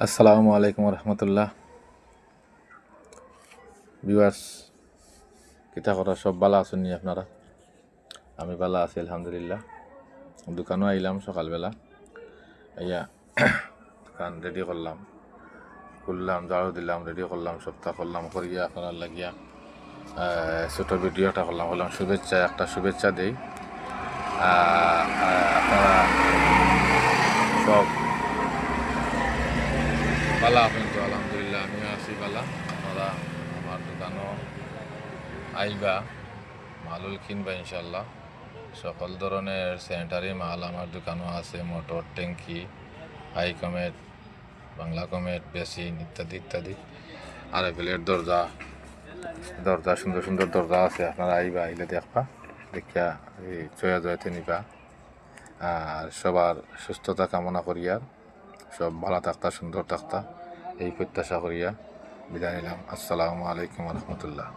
আসসালামু আলাইকুম রহমতুল্লাহ। ভিউয়ার্স, কিতা করা সব ভালো আছেন নি আপনারা? আমি ভালো আছি আলহামদুলিল্লাহ। দোকানও আইলাম সকালবেলা, ইয়া দোকান রেডি করলাম, খুললাম, ঝাড়ু দিলাম, রেডি করলাম, সপ্তাহ করলাম, করিয়া আপনার লাগিয়া ছোটো ভিডিওটা করলাম শুভেচ্ছা, একটা শুভেচ্ছা দেই। আপনারা সব ভালো আছেন তো? আলহামদুলিল্লাহ আমিও আছি ভালো। আপনারা আমার দোকানও আইবা, মালুল কিনবা ইনশাল্লাহ। সকল ধরনের স্যানিটারি মাল আমার দোকানও আছে, মোটর, ট্যাঙ্কি, high commode, Bangla commode, basin ইত্যাদি ইত্যাদি। আর এগুলোর দরজা দরজা সুন্দর সুন্দর দরজা আছে, আপনারা আইবা, আইলে দেখবা, দেখিয়া চয়া জয়তে নিবা। আর সবার সুস্থতা কামনা করিয়া, সব ভালো থাকতা, সুন্দর থাকতা, এই প্রত্যাশা করিয়া বিদায় নিলাম। আসসালামু আলাইকুম রহমতুল্লাহ।